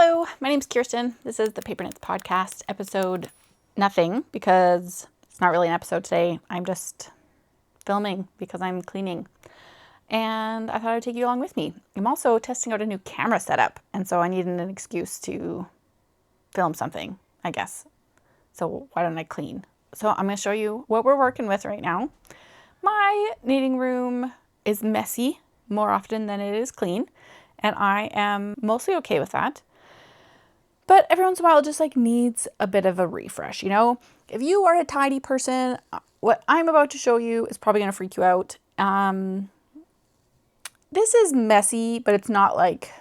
Hello, my name's Kirsten. This is the Paper Knits Podcast, episode nothing, because it's not really an episode today. I'm just filming because I'm cleaning. And I thought I'd take you along with me. I'm also testing out a new camera setup, and so I needed an excuse to film something, I guess. So why don't I clean? So I'm going to show you what we're working with right now. My knitting room is messy more often than it is clean, and I am mostly okay with that. But every once in a while, it just like needs a bit of a refresh, you know? If you are a tidy person, what I'm about to show you is probably going to freak you out. This is messy, but it's not like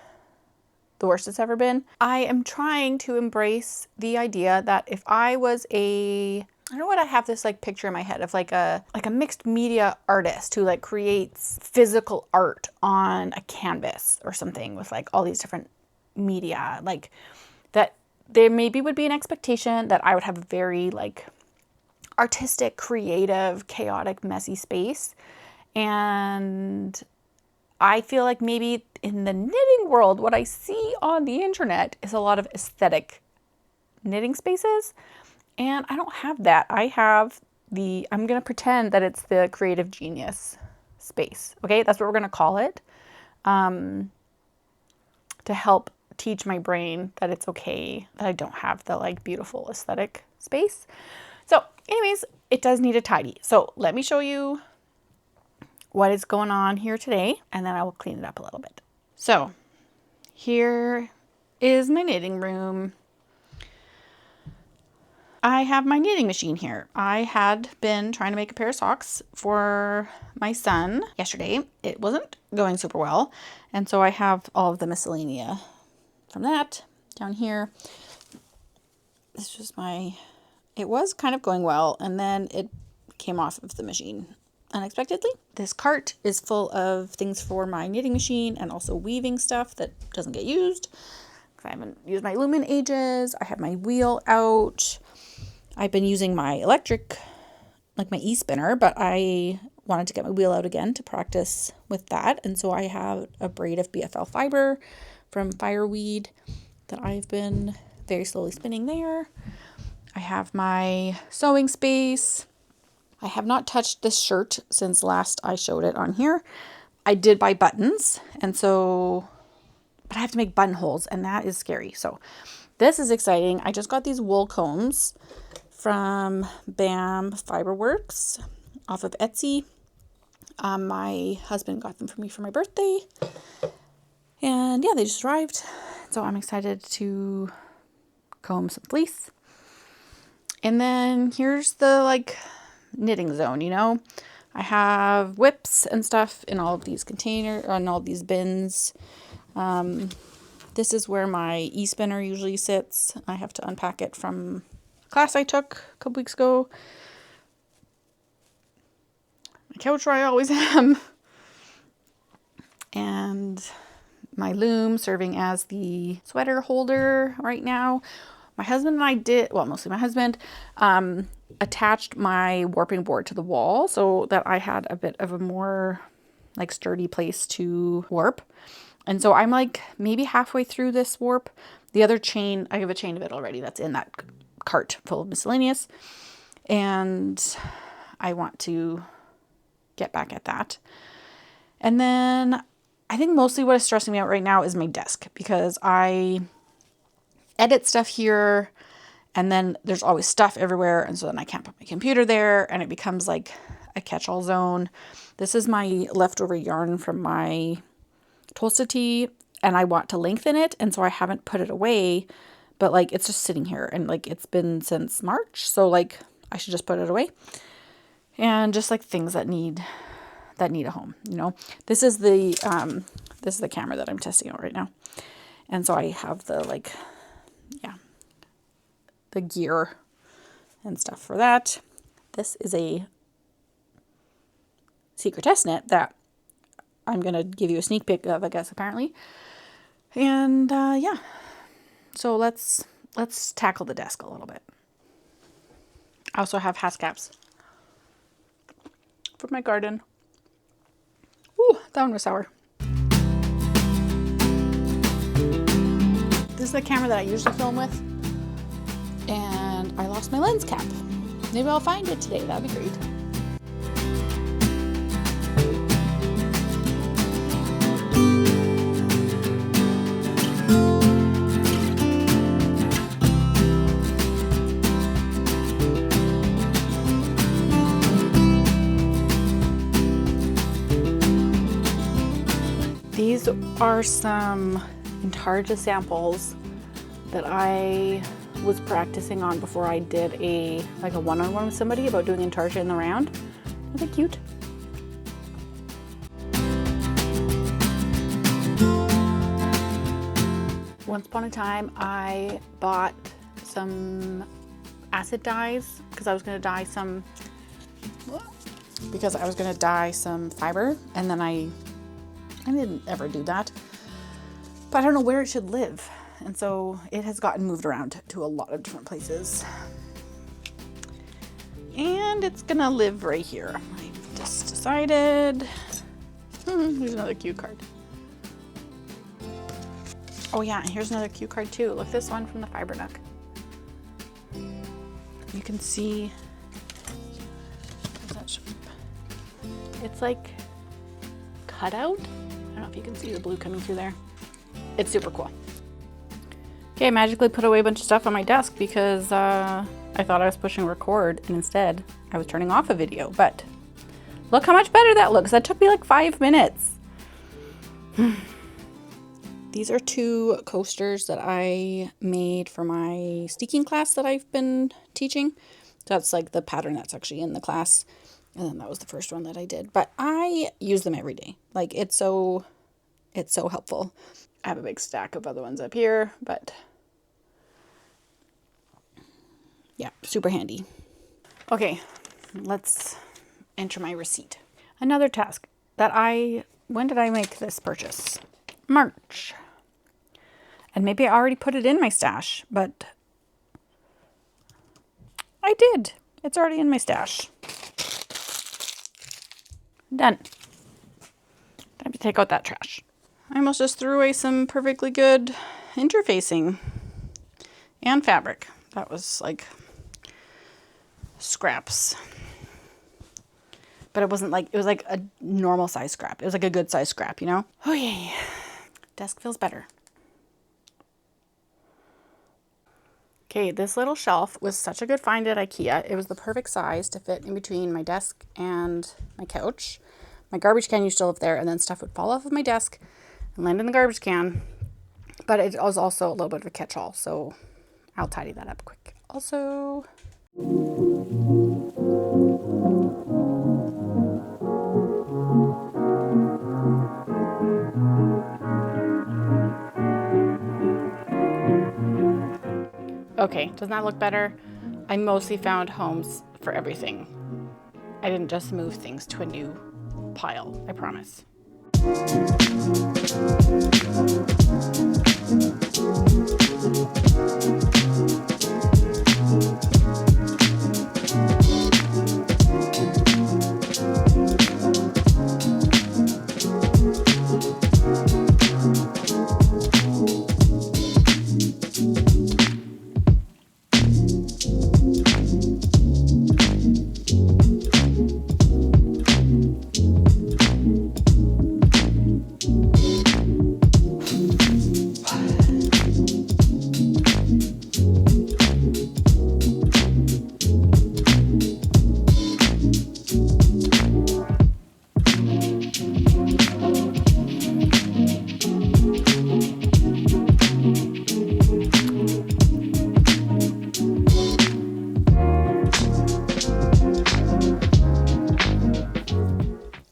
the worst it's ever been. I am trying to embrace the idea that if I was I don't know what, I have this like picture in my head of like a mixed media artist who like creates physical art on a canvas or something with like all these different media, like that there maybe would be an expectation that I would have a very like artistic, creative, chaotic, messy space. And I feel like maybe in the knitting world, what I see on the internet is a lot of aesthetic knitting spaces. And I don't have that. I have I'm going to pretend that it's the creative genius space. Okay, that's what we're going to call it. To help teach my brain that it's okay that I don't have the like beautiful aesthetic space. So anyways, it does need a tidy. So let me show you what is going on here today, and then I will clean it up a little bit. So here is my knitting room. I have my knitting machine here. I had been trying to make a pair of socks for my son yesterday. It wasn't going super well, and so I have all of the miscellanea from that down here. This was it was kind of going well, and then it came off of the machine unexpectedly. This cart is full of things for my knitting machine and also weaving stuff that doesn't get used because I haven't used my loom in ages. I have my wheel out. I've been using my electric, like my e-spinner, but I wanted to get my wheel out again to practice with that. And so I have a braid of BFL fiber from Fireweed that I've been very slowly spinning there. I have my sewing space. I have not touched this shirt since last I showed it on here. I did buy buttons, and so, but I have to make buttonholes, and that is scary. So this is exciting. I just got these wool combs from BAM Fiberworks off of Etsy. My husband got them for me for my birthday. And yeah, they just arrived. So I'm excited to comb some fleece. And then here's the like knitting zone, you know. I have whips and stuff in all of these containers, in all of these bins. This is where my e-spinner usually sits. I have to unpack it from a class I took a couple weeks ago. My couch where I always am. And my loom serving as the sweater holder right now. My husband and I mostly my husband, attached my warping board to the wall so that I had a bit of a more like sturdy place to warp. And so I'm like maybe halfway through this warp. The other chain, I have a chain of it already that's in that cart full of miscellaneous. And I want to get back at that. And then I think mostly what is stressing me out right now is my desk, because I edit stuff here and then there's always stuff everywhere. And so then I can't put my computer there and it becomes like a catch-all zone. This is my leftover yarn from my Tulsa tee and I want to lengthen it. And so I haven't put it away, but like it's just sitting here and like it's been since March. So like I should just put it away. And just like things that need a home, you know. This is the camera that I'm testing out right now. And so I have the gear and stuff for that. This is a secret test knit that I'm going to give you a sneak peek of, I guess, apparently. And yeah, so let's tackle the desk a little bit. I also have hascaps from my garden. Ooh, that one was sour. This is the camera that I usually film with, and I lost my lens cap. Maybe I'll find it today. That'd be great. These are some Intarsia samples that I was practicing on before I did a one-on-one with somebody about doing Intarsia in the round. Are they cute? Once upon a time, I bought some acid dyes because I was going to dye some fiber, and then I didn't ever do that, but I don't know where it should live. And so it has gotten moved around to a lot of different places. And it's gonna live right here. I've just decided. Here's another cue card. Oh yeah, and here's another cue card too. Look, this one from the Fiber Nook. You can see, it's like cut out. I don't know if you can see the blue coming through there. It's super cool. Okay, I magically put away a bunch of stuff on my desk because I thought I was pushing record, and instead I was turning off a video. But look how much better that looks. That took me like 5 minutes. These are 2 coasters that I made for my steeking class that I've been teaching. So that's like the pattern that's actually in the class. And then that was the first one that I did. But I use them every day. Like, it's so helpful. I have a big stack of other ones up here, but yeah, super handy. Okay, let's enter my receipt. Another task that when did I make this purchase? March. And maybe I already put it in my stash, but I did. It's already in my stash. Done. Time to take out that trash. I almost just threw away some perfectly good interfacing and fabric. That was like scraps. But it wasn't like, it was like a normal size scrap. It was like a good size scrap, you know? Oh yay. Desk feels better. Okay, this little shelf was such a good find at IKEA. It was the perfect size to fit in between my desk and my couch. My garbage can used to live there, and then stuff would fall off of my desk and land in the garbage can. But it was also a little bit of a catch-all, so I'll tidy that up quick. Also, okay, doesn't that look better? I mostly found homes for everything. I didn't just move things to a new pile, I promise.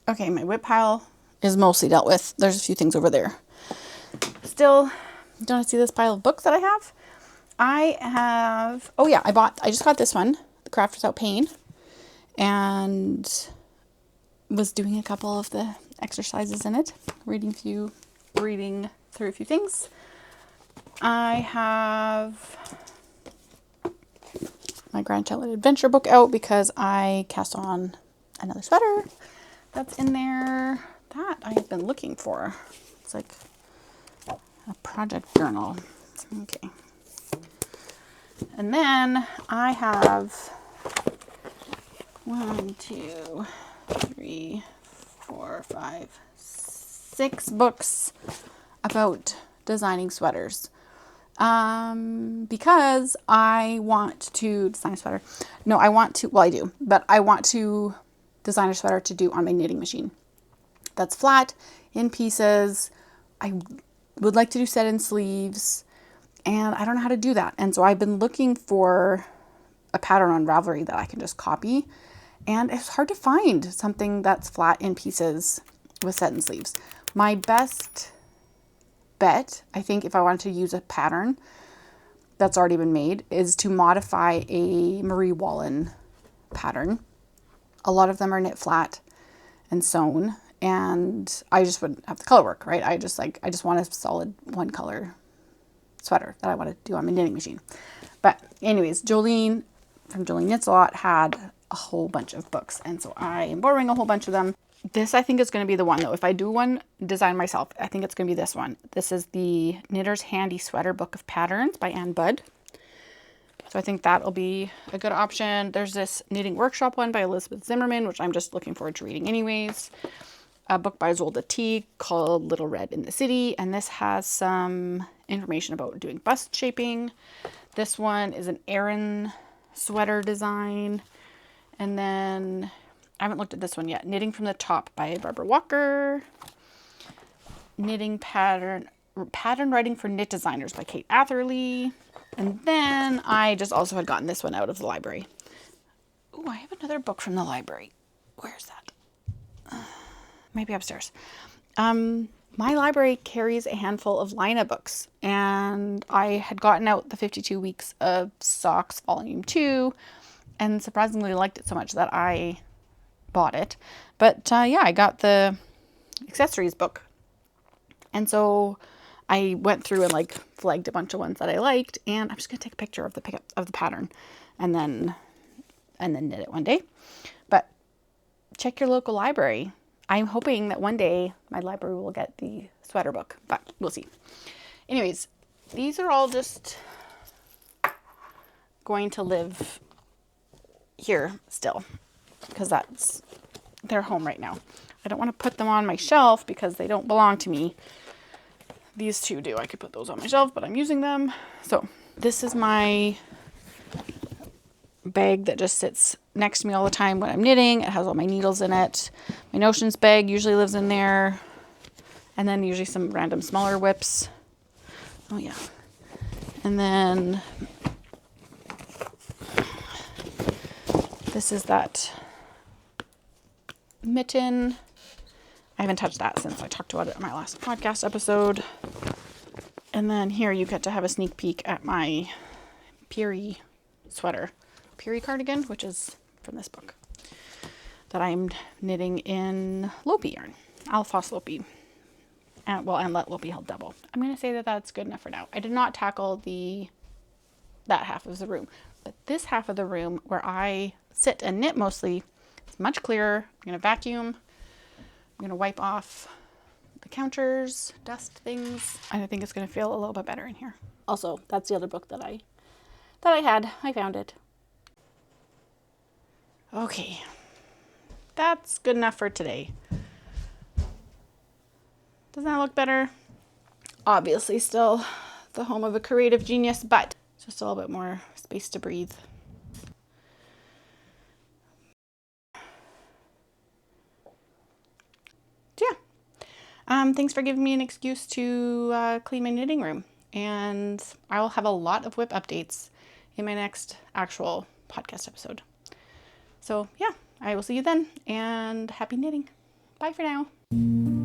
Okay, my whip pile is mostly dealt with. There's a few things over there. Still, do you want to see this pile of books that I have? Oh yeah, I just got this one, The Craft Without Pain, and was doing a couple of the exercises in it, reading through a few things. I have my Grandchild Adventure book out because I cast on another sweater that's in there that I have been looking for. It's like a project journal. Okay. And then I have 1, 2, 3, 4, 5, 6 books about designing sweaters. Because I want to design a sweater. No, I want to, well, I do, but I want to design a sweater to do on my knitting machine. That's flat, in pieces. I would like to do set-in sleeves, and I don't know how to do that. And so I've been looking for a pattern on Ravelry that I can just copy, and it's hard to find something that's flat in pieces with set-in sleeves. My best bet, I think, if I wanted to use a pattern that's already been made, is to modify a Marie Wallin pattern. A lot of them are knit flat and sewn, and I just wouldn't have the color work, right? I just want a solid one color sweater that I want to do on my knitting machine. But anyways, Jolene from Jolene Knits a Lot had a whole bunch of books, and so I am borrowing a whole bunch of them. This, I think, is going to be the one, though. If I do one design myself, I think it's going to be this one. This is the Knitter's Handy Sweater Book of Patterns by Ann Budd. So I think that'll be a good option. There's this Knitting Workshop one by Elizabeth Zimmerman, which I'm just looking forward to reading anyways. A book by Zolda T called Little Red in the City, and this has some information about doing bust shaping. This one is an Aran sweater design. And then I haven't looked at this one yet. Knitting from the Top by Barbara Walker. Knitting pattern writing for knit designers by Kate Atherley. And then I just also had gotten this one out of the library. Oh, I have another book from the library. Where's that? Maybe upstairs. My library carries a handful of Lina books, and I had gotten out the 52 Weeks of Socks Volume 2, and surprisingly liked it so much that I bought it. But yeah, I got the accessories book, and so I went through and like flagged a bunch of ones that I liked, and I'm just gonna take a picture of the pattern, and then knit it one day. But check your local library. I'm hoping that one day my library will get the sweater book, but we'll see. Anyways, these are all just going to live here still because that's their home right now. I don't want to put them on my shelf because they don't belong to me. These two do. I could put those on my shelf, but I'm using them. So this is my bag that just sits next to me all the time when I'm knitting. It has all my needles in it. My notions bag usually lives in there. And then usually some random smaller whips. Oh yeah. And then this is that mitten. I haven't touched that since I talked about it in my last podcast episode. And then here you get to have a sneak peek at my Peary sweater. Peary cardigan, which is from this book that I'm knitting in Lopi yarn, Alphos Lopi, and let Lopi held double. I'm going to say that that's good enough for now. I did not tackle that half of the room, but this half of the room where I sit and knit mostly is much clearer. I'm going to vacuum. I'm going to wipe off the counters, dust things, and I think it's going to feel a little bit better in here. Also, that's the other book that I had. I found it. Okay, that's good enough for today. Doesn't that look better? Obviously still the home of a creative genius, but just a little bit more space to breathe. Yeah. Thanks for giving me an excuse to clean my knitting room. And I will have a lot of whip updates in my next actual podcast episode. So yeah, I will see you then, and happy knitting. Bye for now.